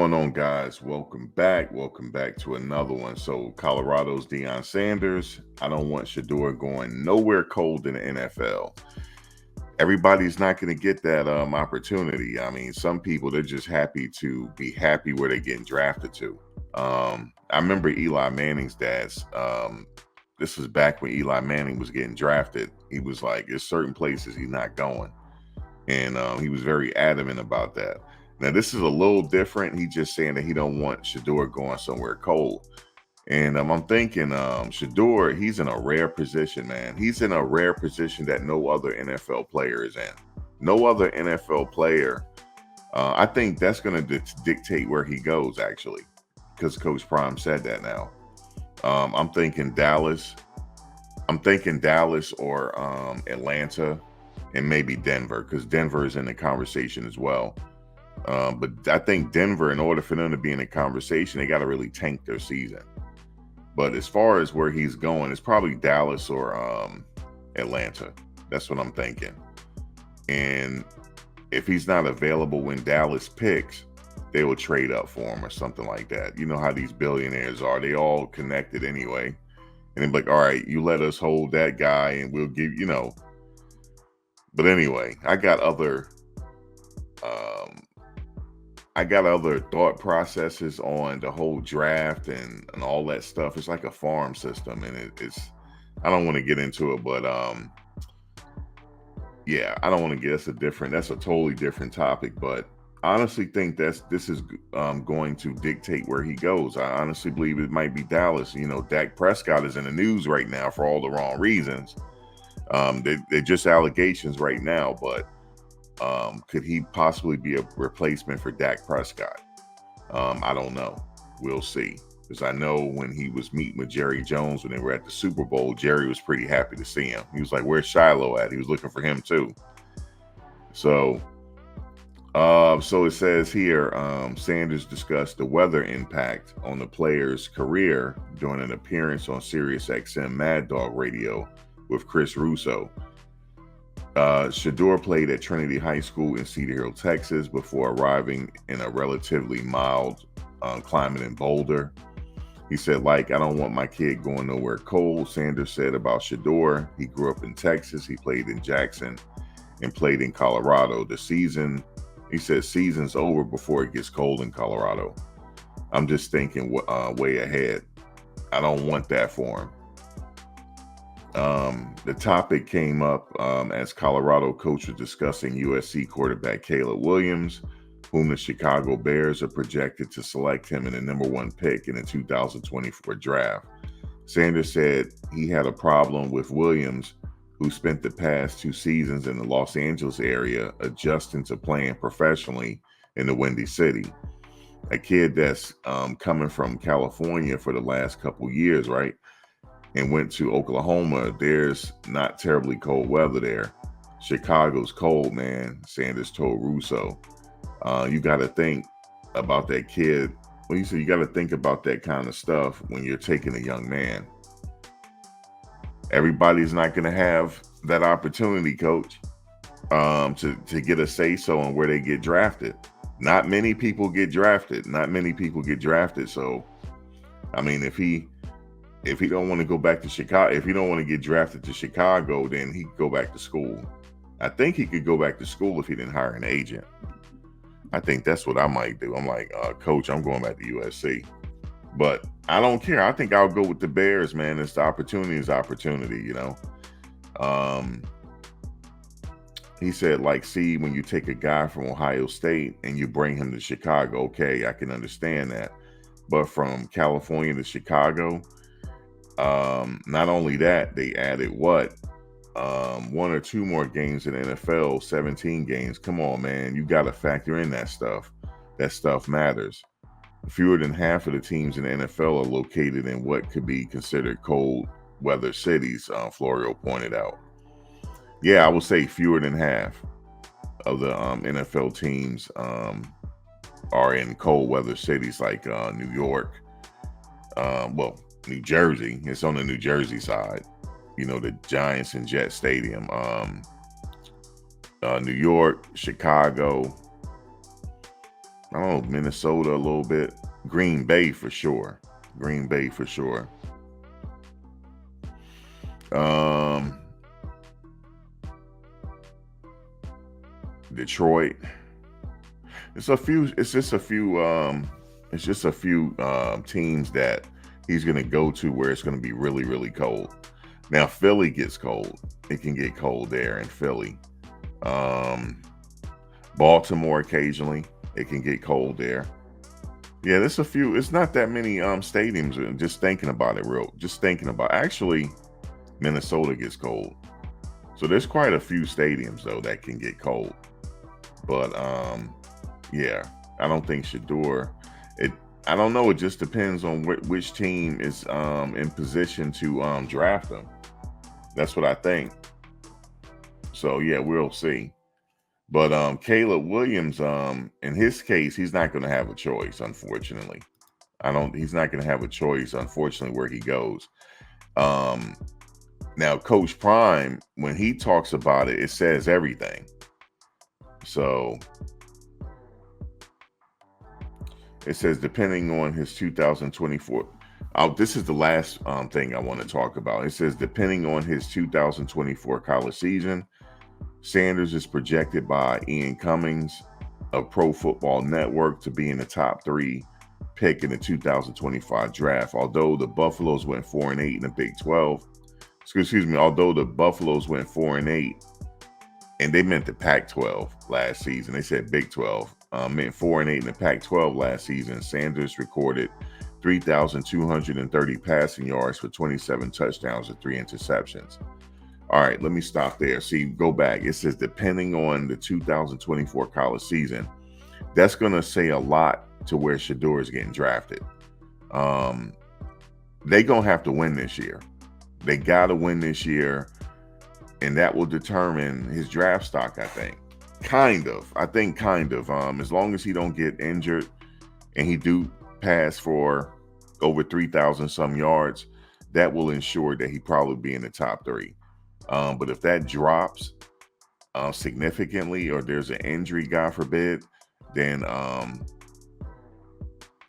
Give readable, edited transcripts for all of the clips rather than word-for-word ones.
going on, guys? Welcome back. Welcome back to another one. So, Colorado's Deion Sanders. I don't want Shedeur going nowhere cold in the NFL. Everybody's not going to get that opportunity. I mean, some people, they're just happy to be happy where they're getting drafted to. I remember Eli Manning's dad's. This was back when Eli Manning was getting drafted. He was like, there's certain places he's not going. And he was very adamant about that. Now, this is a little different. He's just saying that he don't want Shedeur going somewhere cold. And I'm thinking Shedeur, he's in a rare position, man. He's in a rare position that no other NFL player is in. No other NFL player. I think that's going to dictate where he goes, actually, because Coach Prime said that now. I'm thinking Dallas. I'm thinking Dallas or Atlanta and maybe Denver, because Denver is in the conversation as well. But I think Denver, in order for them to be in the conversation, they got to really tank their season. But as far as where he's going, it's probably Dallas or Atlanta. That's what I'm thinking. And if he's not available when Dallas picks, they will trade up for him or something like that. You know how these billionaires are. They all connected anyway. And they're like, all right, you let us hold that guy and we'll give, But anyway, I got other thought processes on the whole draft and all that stuff. It's like a farm system, and it's I don't want to get into it, but yeah, I don't want to get that's a totally different topic. But I honestly think this is going to dictate where he goes. I honestly believe it might be Dallas. Dak Prescott is in the news right now for all the wrong reasons. They're just allegations right now, but could he possibly be a replacement for Dak Prescott? I don't know. We'll see. Because I know when he was meeting with Jerry Jones when they were at the Super Bowl, Jerry was pretty happy to see him. He was like, "Where's Shiloh at?" He was looking for him too. So it says here, Sanders discussed the weather impact on the player's career during an appearance on Sirius XM Mad Dog Radio with Chris Russo. Shedeur played at Trinity High School in Cedar Hill, Texas, before arriving in a relatively mild climate in Boulder. He said, I don't want my kid going nowhere cold. Sanders said about Shedeur, he grew up in Texas. He played in Jackson and played in Colorado. He said, season's over before it gets cold in Colorado. I'm just thinking way ahead. I don't want that for him. The topic came up as Colorado coach was discussing USC quarterback Caleb Williams, whom the Chicago Bears are projected to select him in the number 1 pick in the 2024 draft. Sanders said he had a problem with Williams, who spent the past 2 seasons in the Los Angeles area adjusting to playing professionally in the Windy City. A kid that's coming from California for the last couple years, right? And went to Oklahoma. There's not terribly cold weather there. Chicago's cold, man, Sanders told Russo. You got to think about that kid. Well, you got to think about that kind of stuff when you're taking a young man. Everybody's not going to have that opportunity, coach, to get a say-so on where they get drafted. Not many people get drafted. So, I mean, if he don't want to go back to Chicago, if he don't want to get drafted to Chicago, then he could go back to school. I think he could go back to school if he didn't hire an agent. I think that's what I might do. I'm like, Coach, I'm going back to USC. But I don't care. I think I'll go with the Bears, man. It's the opportunity is opportunity, He said, when you take a guy from Ohio State and you bring him to Chicago, okay, I can understand that. But from California to Chicago, not only that, they added 1 or 2 more games in the NFL, 17 games. Come on, man. You got to factor in that stuff. That stuff matters. Fewer than half of the teams in the NFL are located in what could be considered cold weather cities, Florio pointed out. Yeah, I would say fewer than half of the NFL teams are in cold weather cities like New York. New Jersey. It's on the New Jersey side. The Giants and Jet Stadium. New York, Chicago. I don't know, Minnesota a little bit. Green Bay for sure. Green Bay for sure. Detroit. It's just a few teams that he's gonna go to where it's gonna be really, really cold. Now Philly gets cold. It can get cold there in Philly. Baltimore occasionally. It can get cold there. Yeah, there's a few. It's not that many stadiums. Just thinking about it, actually, Minnesota gets cold. So there's quite a few stadiums though that can get cold. But yeah, I don't think Shedeur. I don't know. It just depends on which team is in position to draft them. That's what I think. So yeah, we'll see. But Caleb Williams, in his case, he's not going to have a choice, unfortunately. He's not going to have a choice, unfortunately, where he goes. Now, Coach Prime, when he talks about it, it says everything. So it says, depending on his 2024. This is the last thing I want to talk about. It says, depending on his 2024 college season, Sanders is projected by Ian Cummings of Pro Football Network to be in the top 3 pick in the 2025 draft. Although the Buffaloes went 4-8 in the Big 12, although the Buffaloes went 4-8, and they meant the Pac-12 last season. They said Big 12 meant 4-8 in the Pac-12 last season. Sanders recorded 3,230 passing yards for 27 touchdowns and 3 interceptions. All right, let me stop there. See, go back. It says depending on the 2024 college season. That's going to say a lot to where Shedeur is getting drafted. They're going to have to win this year. They got to win this year, and that will determine his draft stock, I think. Kind of. As long as he don't get injured and he do pass for over 3,000 some yards, that will ensure that he probably be in the top 3. But if that drops significantly, or there's an injury, God forbid, then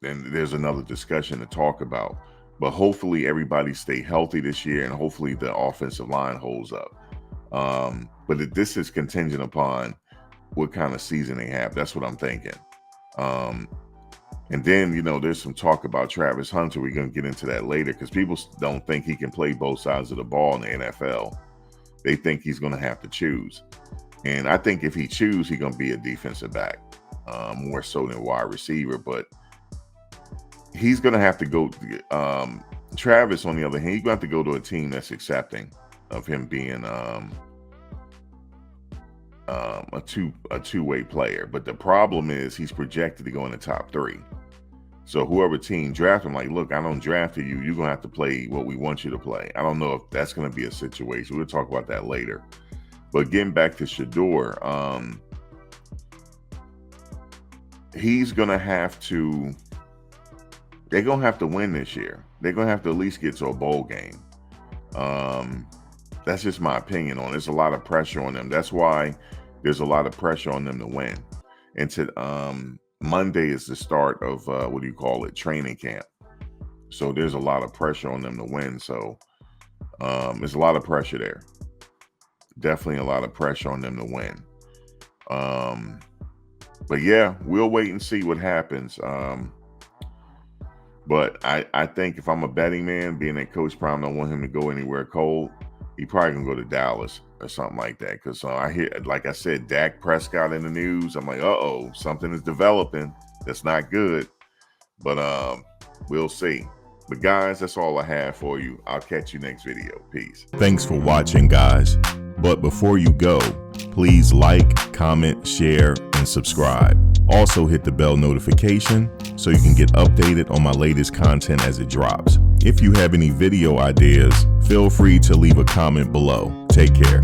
there's another discussion to talk about. But hopefully everybody stay healthy this year, and hopefully the offensive line holds up. But this is contingent upon what kind of season they have. That's what I'm thinking. And then, there's some talk about Travis Hunter. We're going to get into that later, because people don't think he can play both sides of the ball in the NFL. They think he's going to have to choose. And I think if he chooses, he's going to be a defensive back, more so than wide receiver. But he's going to have to go. Travis, on the other hand, he's going to have to go to a team that's accepting of him being a two-way player. But the problem is he's projected to go in the top 3. So whoever team draft him, like, look, I don't draft you. You're going to have to play what we want you to play. I don't know if that's going to be a situation. We'll talk about that later. But getting back to Shedeur, he's going to have to – they're going to have to win this year. They're going to have to at least get to a bowl game. That's just my opinion on it. There's a lot of pressure on them. That's why there's a lot of pressure on them to win. And Monday is the start of training camp. So there's a lot of pressure on them to win. So there's a lot of pressure there. Definitely a lot of pressure on them to win. But yeah, we'll wait and see what happens. But I think if I'm a betting man, being that Coach Prime don't want him to go anywhere cold, he probably gonna go to Dallas or something like that. Because I hear, like I said, Dak Prescott in the news. I'm like, uh-oh, something is developing that's not good. But we'll see. But guys, that's all I have for you. I'll catch you next video. Peace. Thanks for watching, guys. But before you go, please like, comment, share, and subscribe. Also hit the bell notification so you can get updated on my latest content as it drops. If you have any video ideas, feel free to leave a comment below. Take care.